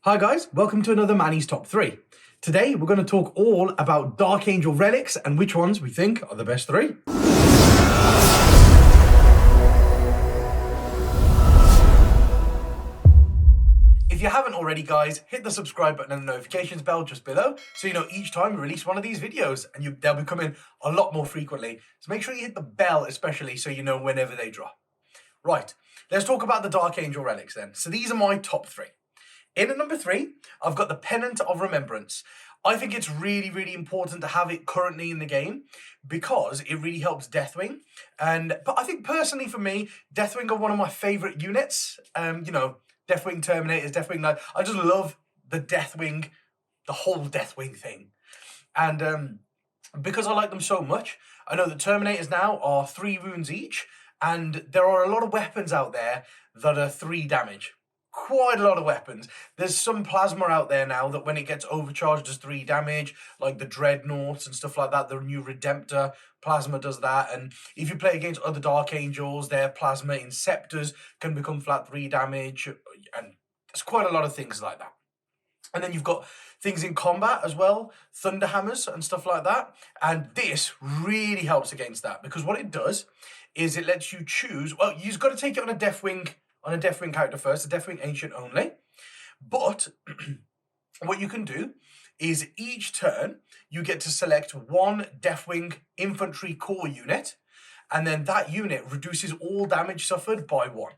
Hi guys, welcome to another Manny's Top 3. Today we're going to talk all about Dark Angel relics and which ones we think are the best 3. If you haven't already guys, hit the subscribe button and the notifications bell just below so you know each time we release one of these videos, and they'll be coming a lot more frequently. So make sure you hit the bell especially so you know whenever they drop. Right, let's talk about the Dark Angel relics then. So these are my top 3. In at number 3, I've got the Pennant of Remembrance. I think it's really important to have it currently in the game because it really helps Deathwing. But I think personally for me, Deathwing are one of my favourite units. Deathwing Terminators, Deathwing Knight. I just love the Deathwing, the whole Deathwing thing. And because I like them so much, I know that Terminators now are 3 wounds each, and there are a lot of weapons out there that are 3 damage. Quite a lot of weapons. There's some plasma out there now that when it gets overcharged does 3 damage, like the Dreadnoughts and stuff like that. The new Redemptor plasma does that. And if you play against other Dark Angels, their plasma Inceptors can become flat 3 damage. And there's quite a lot of things like that. And then you've got things in combat as well, Thunderhammers and stuff like that. And this really helps against that because what it does is it lets you choose. Well, you've got to take it on a Deathwing character first, a Deathwing Ancient only. But what you can do is each turn you get to select one Deathwing Infantry Core unit, and then that unit reduces all damage suffered by 1.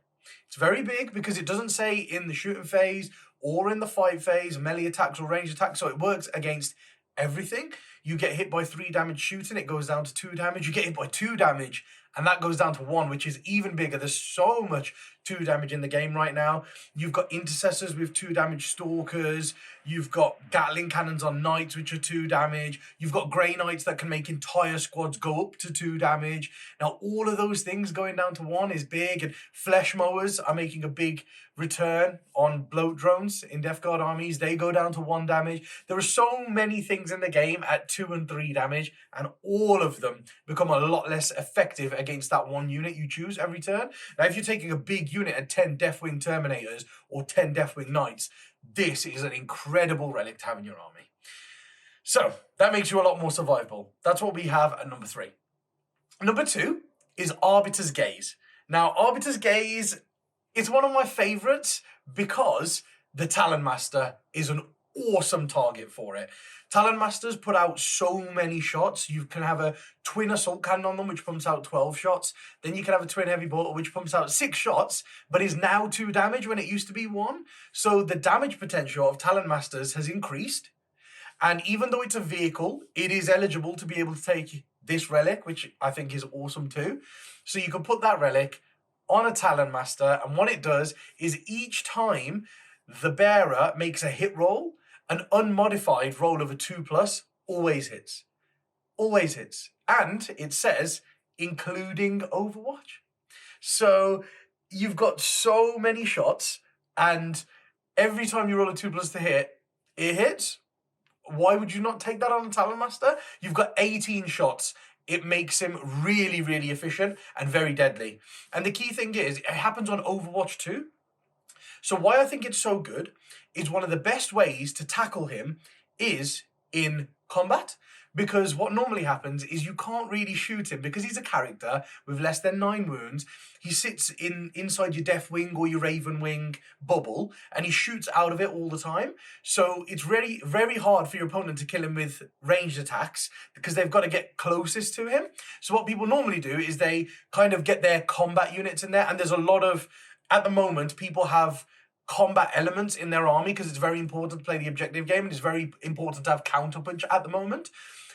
It's very big because it doesn't say in the shooting phase or in the fight phase, melee attacks or range attacks, so it works against everything. You get hit by 3 damage shooting, it goes down to 2 damage. You get hit by 2 damage, and that goes down to 1, which is even bigger. There's so much 2 damage in the game right now. You've got Intercessors with 2 damage Stalkers. You've got Gatling Cannons on Knights, which are 2 damage. You've got Grey Knights that can make entire squads go up to 2 damage. Now, all of those things going down to 1 is big. And Flesh Mowers are making a big return on Bloat Drones in Death Guard armies. They go down to 1 damage. There are so many things in the game at 2 and 3 damage, and all of them become a lot less effective against that 1 unit you choose every turn. Now, if you're taking a big unit at 10 Deathwing Terminators or 10 Deathwing Knights, this is an incredible relic to have in your army. So that makes you a lot more survivable. That's what we have at number 3. Number 2 is Arbiter's Gaze. Now, Arbiter's Gaze is one of my favorites because the Talon Master is an awesome target for it. Talon Masters put out so many shots. You can have a twin assault cannon on them, which pumps out 12 shots. Then you can have a twin heavy bolter, which pumps out 6 shots, but is now 2 damage when it used to be 1. So the damage potential of Talon Masters has increased. And even though it's a vehicle, it is eligible to be able to take this relic, which I think is awesome too. So you can put that relic on a Talon Master, and what it does is each time the bearer makes a hit roll, an unmodified roll of a 2+ always hits. Always hits. And it says, including Overwatch. So you've got so many shots, and every time you roll a 2+ to hit, it hits. Why would you not take that on a Talon Master? You've got 18 shots. It makes him really efficient and very deadly. And the key thing is, it happens on Overwatch too. So why I think it's so good is one of the best ways to tackle him is in combat. Because what normally happens is you can't really shoot him because he's a character with less than 9 wounds. He sits inside your Deathwing or your Raven Wing bubble, and he shoots out of it all the time. So it's really very hard for your opponent to kill him with ranged attacks because they've got to get closest to him. So what people normally do is they kind of get their combat units in there, and there's a lot of, at the moment, people have combat elements in their army because it's very important to play the objective game, and it's very important to have counterpunch at the moment.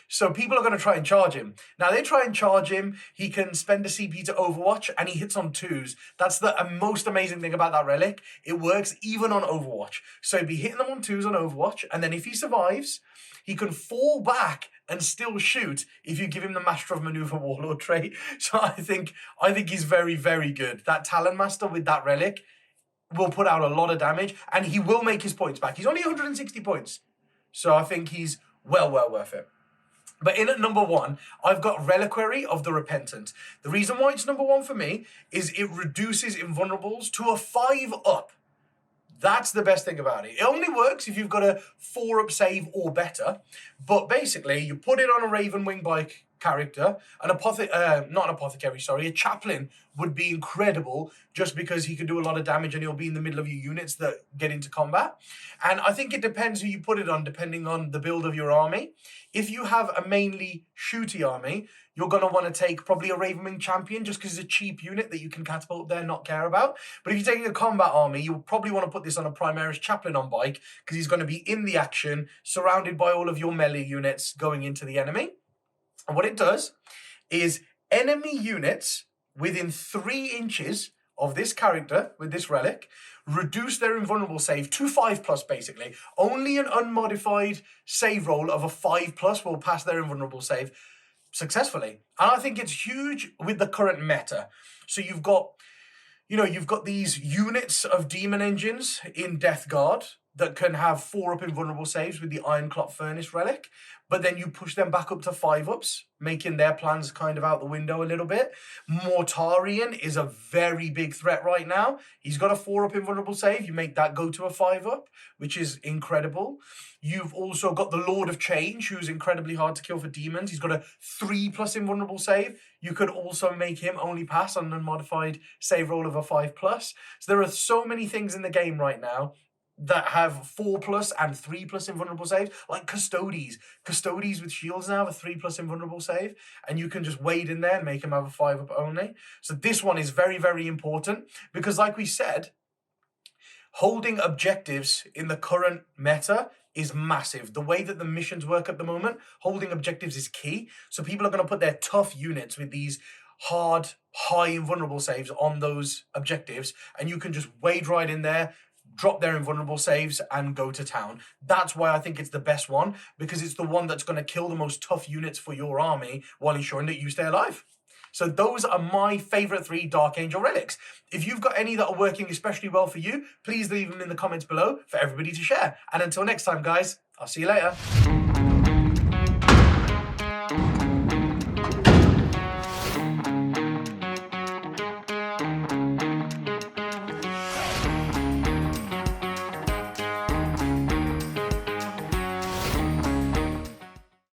So people are going to try and charge him. Now, they try and charge him. He can spend a CP to Overwatch, and he hits on 2s. That's the most amazing thing about that relic. It works even on Overwatch. So he'd be hitting them on 2s on Overwatch, and then if he survives, he can fall back and still shoot if you give him the Master of Maneuver Warlord trait. So I think he's very good. That Talon Master with that relic will put out a lot of damage, and he will make his points back. He's only 160 points. So I think he's well worth it. But in at number 1, I've got Reliquary of the Repentant. The reason why it's number 1 for me is it reduces invulnerables to a 5 up. That's the best thing about it. It only works if you've got a 4-up save or better. But basically, you put it on a Raven Wing Bike character, a chaplain would be incredible just because he can do a lot of damage and he'll be in the middle of your units that get into combat. And I think it depends who you put it on, depending on the build of your army. If you have a mainly shooty army, you're going to want to take probably a Ravenwing Champion just because it's a cheap unit that you can catapult there and not care about. But if you're taking a combat army, you'll probably want to put this on a Primaris Chaplain on bike because he's going to be in the action, surrounded by all of your melee units going into the enemy. And what it does is enemy units within 3 inches of this character with this relic reduce their invulnerable save to 5+, basically. Only an unmodified save roll of a 5+ will pass their invulnerable save successfully. And I think it's huge with the current meta. So you've got these units of demon engines in Death Guard that can have 4-up invulnerable saves with the Ironclop Furnace relic, but then you push them back up to 5-ups, making their plans kind of out the window a little bit. Mortarion is a very big threat right now. He's got a 4-up invulnerable save. You make that go to a 5-up, which is incredible. You've also got the Lord of Change, who's incredibly hard to kill for demons. He's got a 3+ invulnerable save. You could also make him only pass on an unmodified save roll of a 5+. So there are so many things in the game right now that have 4+ and 3+ invulnerable saves, like Custodes. Custodes with shields now have a 3+ invulnerable save, and you can just wade in there and make them have a 5-up only. So this one is very, very important because, like we said, holding objectives in the current meta is massive. The way that the missions work at the moment, holding objectives is key. So people are going to put their tough units with these hard, high invulnerable saves on those objectives, and you can just wade right in there, drop their invulnerable saves and go to town. That's why I think it's the best one, because it's the one that's going to kill the most tough units for your army while ensuring that you stay alive. So those are my favorite 3 Dark Angel relics. If you've got any that are working especially well for you, please leave them in the comments below for everybody to share. And until next time, guys, I'll see you later.